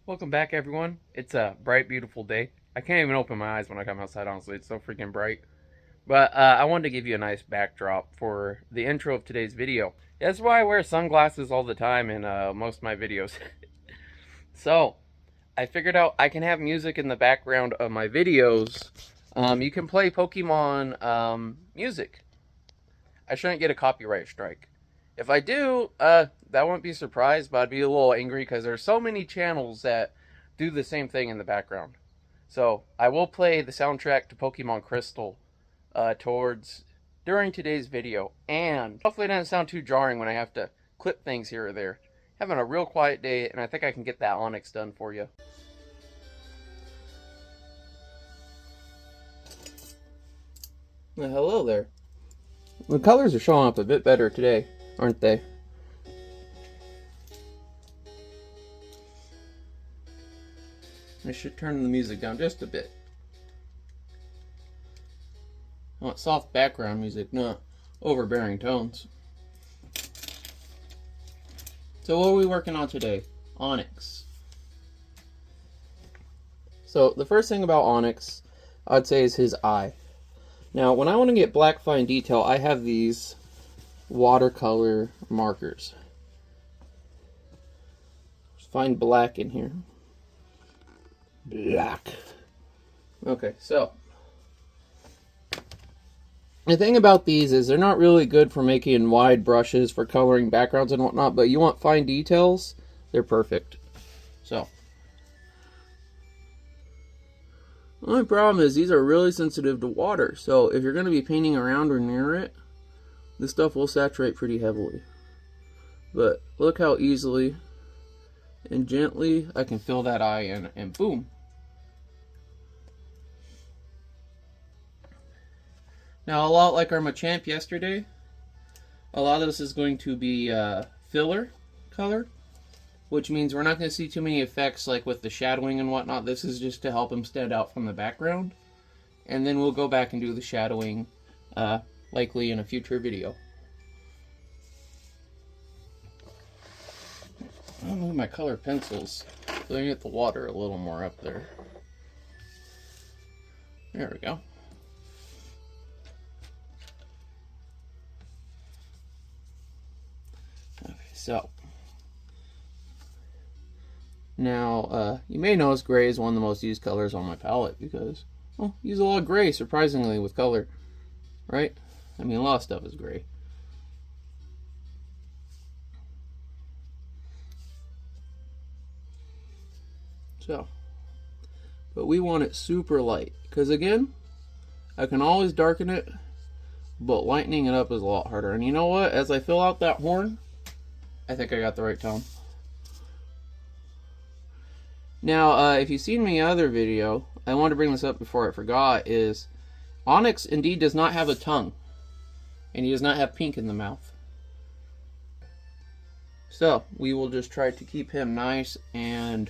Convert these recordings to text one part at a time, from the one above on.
Welcome back, everyone. It's a bright, beautiful day. I can't even open my eyes when I come outside, honestly. It's so freaking bright. But I wanted to give you a nice backdrop for the intro of today's video. That's why I wear sunglasses all the time in most of my videos. So, I figured out I can have music in the background of my videos. You can play Pokemon music. I shouldn't get a copyright strike. If I do, that wouldn't be surprised, but I'd be a little angry because there's so many channels that do the same thing in the background. So I will play the soundtrack to Pokemon Crystal during today's video, and hopefully it doesn't sound too jarring when I have to clip things here or there. Having a real quiet day, and I think I can get that Onix done for you. Well, hello there. The colors are showing up a bit better today, aren't they? I should turn the music down just a bit. I want soft background music, not overbearing tones. So what are we working on today? Onix. So the first thing about Onix, I'd say, is his eye. Now, when I want to get black fine detail, I have these watercolor markers. Just find black in here. Black. Okay, so the thing about these is they're not really good for making wide brushes for coloring backgrounds and whatnot, but you want fine details, they're perfect. So, the only problem is these are really sensitive to water, so if you're going to be painting around or near it, this stuff will saturate pretty heavily. But look how easily and gently I can fill that eye in, and boom. Now, a lot like our Machamp yesterday, a lot of this is going to be filler color, which means we're not going to see too many effects like with the shadowing and whatnot. This is just to help him stand out from the background. And then we'll go back and do the shadowing likely in a future video. I'll move my color pencils so I can get the water a little more up there. There we go. Okay, so now you may notice gray is one of the most used colors on my palette because, well, I use a lot of gray surprisingly with color, right? I mean, a lot of stuff is gray. So, but we want it super light because, again, I can always darken it, but lightening it up is a lot harder. And you know what? As I fill out that horn, I think I got the right tone. Now, if you've seen my other video, I wanted to bring this up before I forgot, is Onix indeed does not have a tongue. And he does not have pink in the mouth. So, we will just try to keep him nice and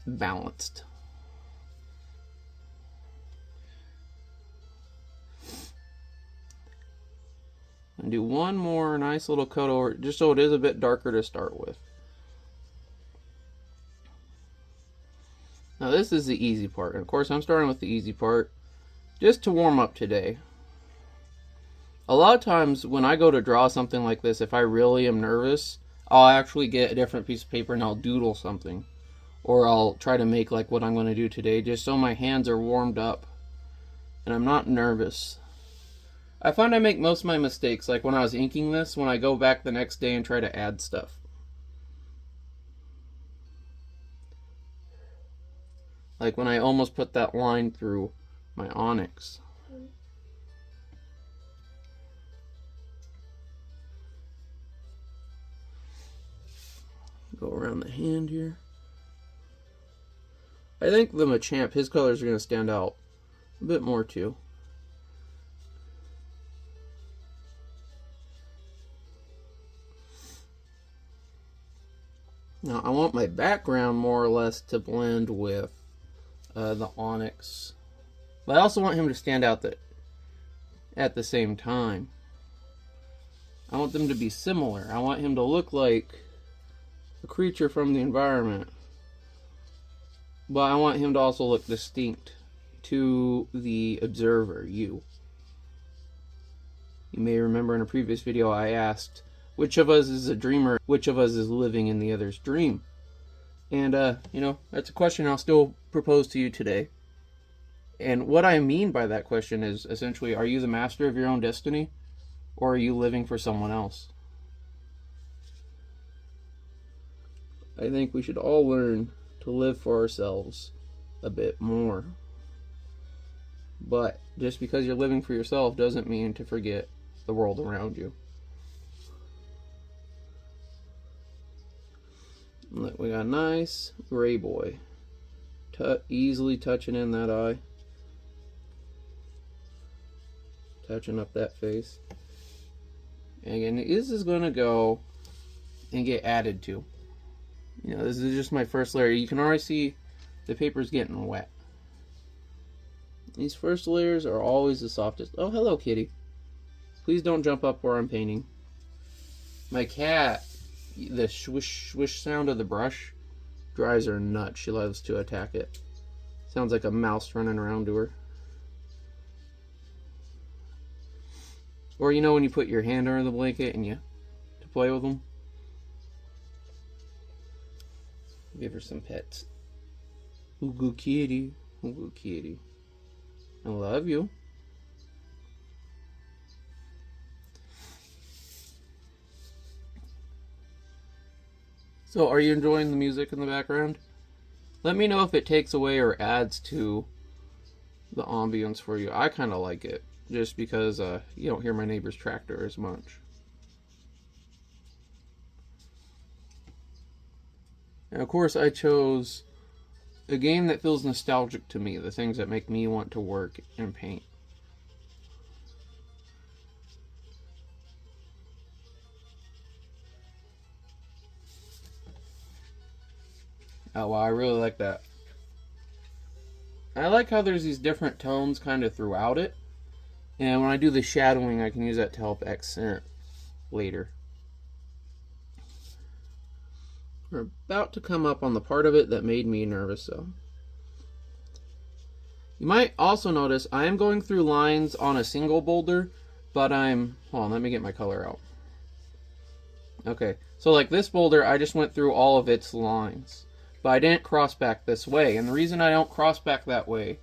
balanced. And do one more nice little coat over, just so it is a bit darker to start with. Now this is the easy part, and of course I'm starting with the easy part just to warm up today. A lot of times when I go to draw something like this, if I really am nervous, I'll actually get a different piece of paper and I'll doodle something. Or I'll try to make like what I'm going to do today, just so my hands are warmed up and I'm not nervous. I find I make most of my mistakes, like when I was inking this, when I go back the next day and try to add stuff. Like when I almost put that line through my Onix. Go around the hand here. I think the Machamp, his colors are going to stand out a bit more too. Now I want my background more or less to blend with the Onix, but I also want him to stand out at the same time. I want them to be similar. I want him to look like a creature from the environment. But I want him to also look distinct to the observer, you. You may remember in a previous video I asked, which of us is a dreamer, which of us is living in the other's dream? And, you know, that's a question I'll still propose to you today. And what I mean by that question is essentially, are you the master of your own destiny? Or are you living for someone else? I think we should all learn to live for ourselves a bit more. But just because you're living for yourself doesn't mean to forget the world around you. Look, we got a nice gray boy. Easily touching in that eye. Touching up that face. And again, this is going to go and get added to. You know, this is just my first layer. You can already see the paper's getting wet. These first layers are always the softest. Oh, hello, kitty. Please don't jump up where I'm painting. My cat, the swish swish sound of the brush drives her nuts. She loves to attack it. Sounds like a mouse running around to her. Or you know when you put your hand under the blanket and you to play with them? Give her some pets. Ooh, good kitty. Ooh, good kitty. I love you. So, are you enjoying the music in the background? Let me know if it takes away or adds to the ambience for you. I kind of like it, just because you don't hear my neighbor's tractor as much. And of course, I chose a game that feels nostalgic to me, the things that make me want to work and paint. Oh wow, I really like that. I like how there's these different tones kind of throughout it. And when I do the shadowing, I can use that to help accent later. We're about to come up on the part of it that made me nervous, though. You might also notice I am going through lines on a single boulder, but hold on, let me get my color out. Okay, so like this boulder, I just went through all of its lines, but I didn't cross back this way. And the reason I don't cross back that way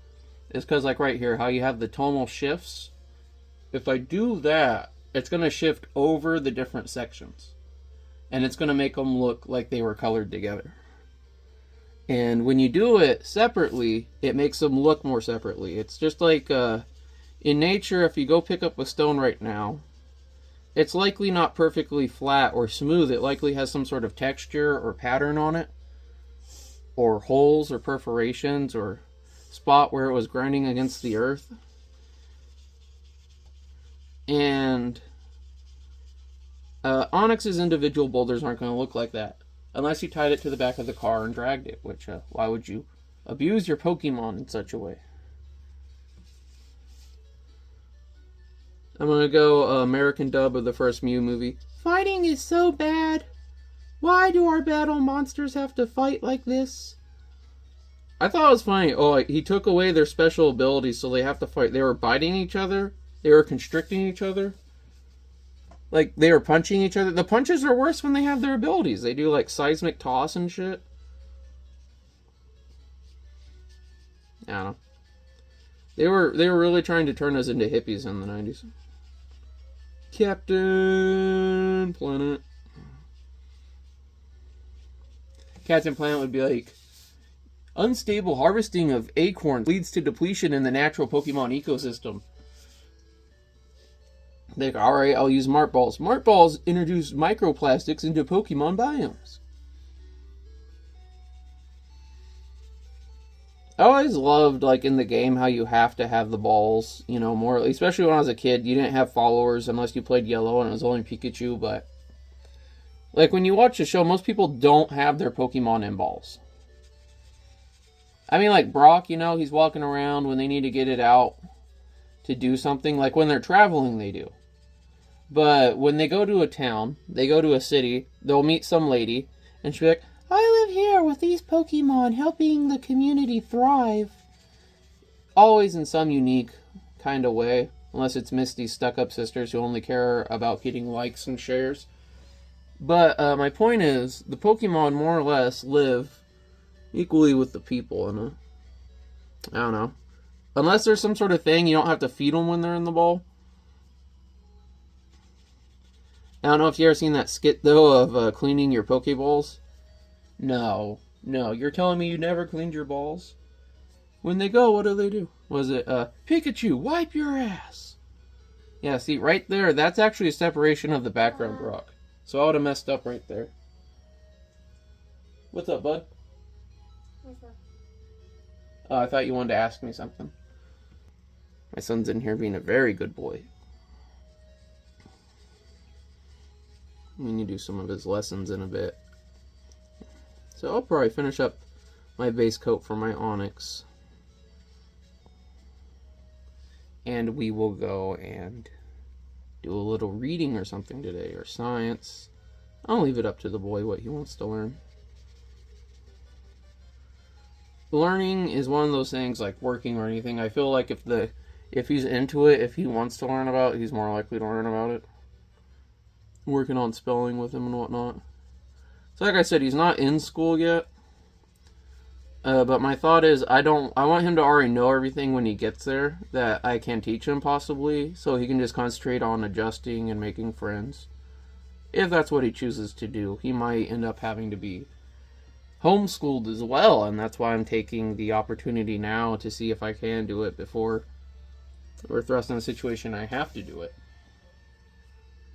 is because, like right here, how you have the tonal shifts. If I do that, it's going to shift over the different sections. And it's going to make them look like they were colored together. And when you do it separately, it makes them look more separately. It's just like in nature, if you go pick up a stone right now, it's likely not perfectly flat or smooth. It likely has some sort of texture or pattern on it, or holes or perforations or spot where it was grinding against the earth. And Onix's individual boulders aren't going to look like that unless you tied it to the back of the car and dragged it, which why would you abuse your Pokemon in such a way? I'm going to go American dub of the first Mew movie. Fighting is so bad. Why do our battle monsters have to fight like this? I thought it was funny. Oh, he took away their special abilities, so they have to fight. They were biting each other. They were constricting each other. Like, they were punching each other. The punches are worse when they have their abilities. They do, like, seismic toss and shit. I don't know. They were really trying to turn us into hippies in the 90s. Captain Planet. Captain Planet would be like, unstable harvesting of acorns leads to depletion in the natural Pokemon ecosystem. Like, alright, I'll use Mart Balls. Mart Balls introduce microplastics into Pokemon biomes. I always loved, like, in the game, how you have to have the balls, you know, more, especially when I was a kid. You didn't have followers unless you played Yellow and it was only Pikachu, but like, when you watch the show, most people don't have their Pokemon in balls. I mean, like, Brock, you know, he's walking around when they need to get it out to do something. Like, when they're traveling, they do. But when they go to a town, they go to a city, they'll meet some lady, And she'll be like, I live here with these Pokemon helping the community thrive. Always in some unique kind of way. Unless it's Misty's stuck-up sisters who only care about getting likes and shares. But my point is, the Pokemon more or less live equally with the people. And I don't know. Unless there's some sort of thing, you don't have to feed them when they're in the bowl. I don't know if you ever seen that skit, though, of cleaning your Pokeballs. No. You're telling me you never cleaned your balls? When they go, what do? Was it, Pikachu, wipe your ass? Yeah, see, right there, that's actually a separation of the background rock. So I would have messed up right there. What's up, bud? Oh, I thought you wanted to ask me something. My son's in here being a very good boy. I'm going to do some of his lessons in a bit. So I'll probably finish up my base coat for my Onix. And we will go and do a little reading or something today, or science. I'll leave it up to the boy what he wants to learn. Learning is one of those things like working or anything. I feel like if he's into it, if he wants to learn about it, he's more likely to learn about it. Working on spelling with him and whatnot. So like I said, he's not in school yet. But my thought is, I want him to already know everything when he gets there that I can teach him possibly, so he can just concentrate on adjusting and making friends. If that's what he chooses to do. He might end up having to be homeschooled as well, and that's why I'm taking the opportunity now to see if I can do it before we're thrust in a situation I have to do it.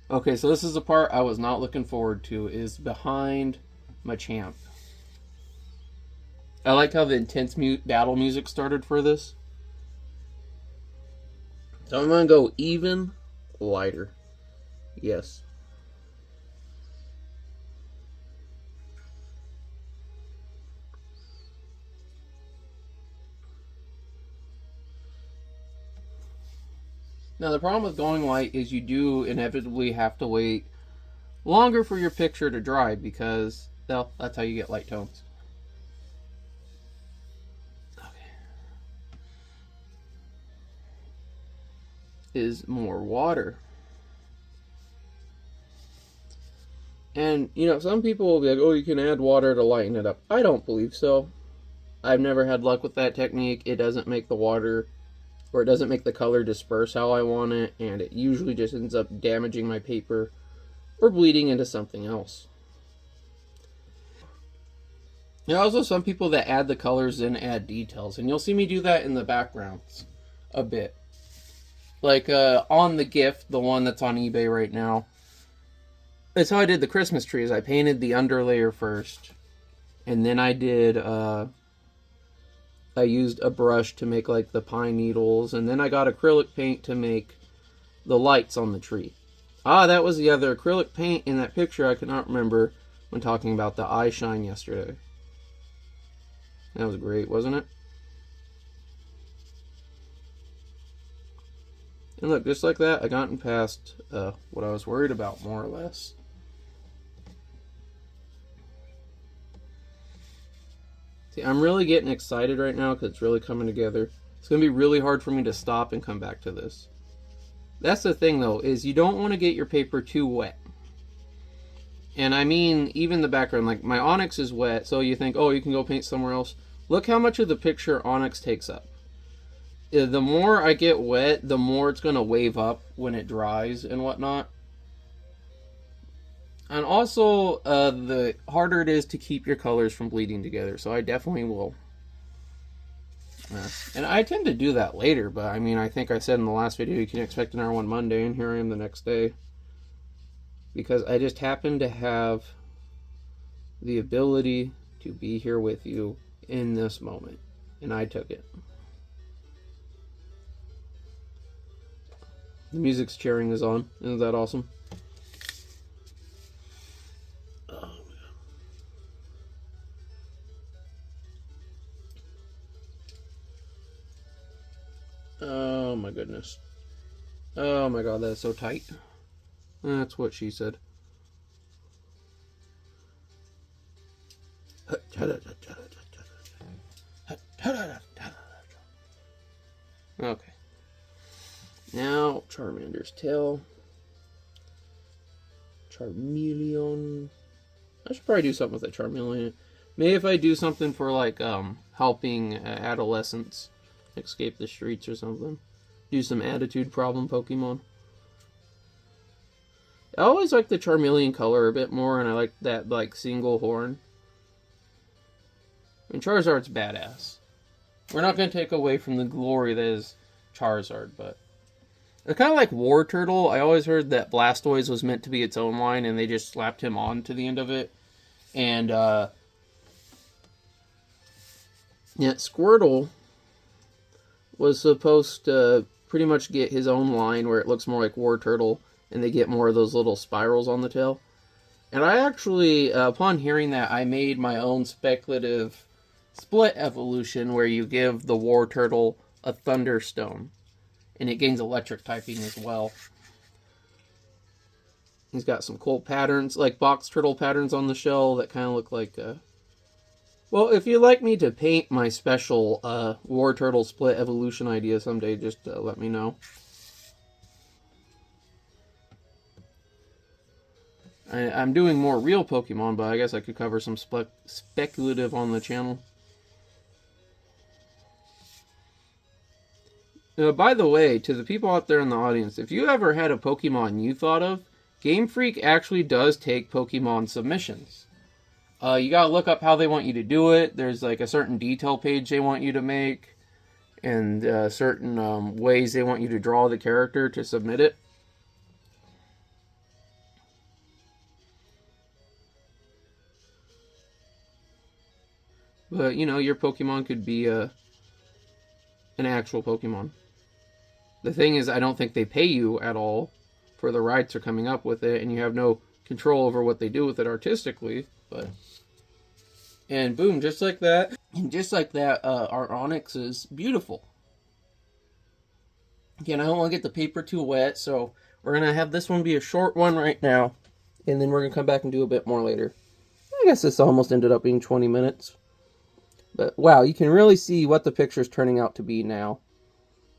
Okay, so this is the part I was not looking forward to, is behind Machamp. I like how the intense battle music started for this. So I'm going to go even lighter. Yes. Now the problem with going light is you do inevitably have to wait longer for your picture to dry because, well, that's how you get light tones. Is more water. And, you know, some people will be like, oh, you can add water to lighten it up. I don't believe so. I've never had luck with that technique. It doesn't make the water, or it doesn't make the color disperse how I want it, and it usually just ends up damaging my paper or bleeding into something else. There are also some people that add the colors and add details, and you'll see me do that in the backgrounds a bit. Like on the gift, the one that's on eBay right now. That's how I did the Christmas trees. I painted the underlayer first. And then I did, I used a brush to make like the pine needles. And then I got acrylic paint to make the lights on the tree. Ah, that was the other acrylic paint in that picture I cannot remember when talking about the eye shine yesterday. That was great, wasn't it? And look, just like that, I gotten past what I was worried about, more or less. See, I'm really getting excited right now because it's really coming together. It's going to be really hard for me to stop and come back to this. That's the thing, though, is you don't want to get your paper too wet. And I mean, even the background, like my Onix is wet, so you think, oh, you can go paint somewhere else. Look how much of the picture Onix takes up. The more I get wet, the more it's going to wave up when it dries and whatnot. And also, the harder it is to keep your colors from bleeding together. So I definitely will. And I tend to do that later, but I mean, I think I said in the last video you can expect an R1 Monday, and here I am the next day. Because I just happen to have the ability to be here with you in this moment. And I took it. The music's cheering is on. Isn't that awesome? Oh my goodness. Oh my god, that's so tight. That's what she said. Okay. Now, Charmander's tail. Charmeleon. I should probably do something with that Charmeleon. Maybe if I do something for, like, helping adolescents escape the streets or something. Do some attitude problem Pokemon. I always like the Charmeleon color a bit more, and I like that, like, single horn. I mean, Charizard's badass. We're not going to take away from the glory that is Charizard, but... It's kind of like War Turtle. I always heard that Blastoise was meant to be its own line, and they just slapped him on to the end of it. And, yeah, Squirtle was supposed to pretty much get his own line where it looks more like War Turtle, and they get more of those little spirals on the tail. And I actually, upon hearing that, I made my own speculative split evolution where you give the War Turtle a Thunderstone. And it gains electric typing as well. He's got some cool patterns, like box turtle patterns on the shell that kind of look like... Well, if you'd like me to paint my special War Turtle split evolution idea someday, just let me know. I'm doing more real Pokemon, but I guess I could cover some speculative on the channel. By the way, to the people out there in the audience, if you ever had a Pokemon you thought of, Game Freak actually does take Pokemon submissions. You gotta look up how they want you to do it. There's like a certain detail page they want you to make, and certain ways they want you to draw the character to submit it. But, you know, your Pokemon could be an actual Pokemon. The thing is, I don't think they pay you at all for the rights they're coming up with it, and you have no control over what they do with it artistically. But, and boom, just like that, and just like that, our Onix is beautiful. Again, I don't want to get the paper too wet, so we're going to have this one be a short one right now, and then we're going to come back and do a bit more later. I guess this almost ended up being 20 minutes. But, wow, you can really see what the picture's turning out to be now.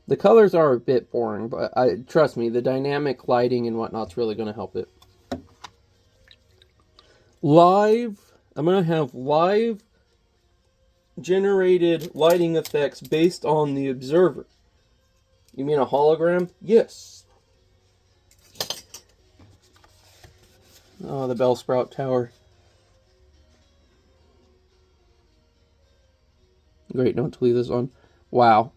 The colors are a bit boring, but trust me, the dynamic lighting and whatnot's really going to help it. I'm going to have live generated lighting effects based on the observer. You mean a hologram? Yes. Oh, the Bellsprout Tower. Great, don't leave this on. Wow.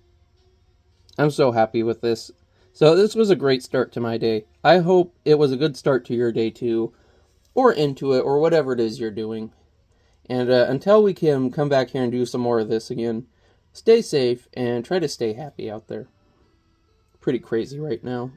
I'm so happy with this. So this was a great start to my day. I hope it was a good start to your day too, or into it, or whatever it is you're doing. And until we can come back here and do some more of this again, stay safe and try to stay happy out there. Pretty crazy right now.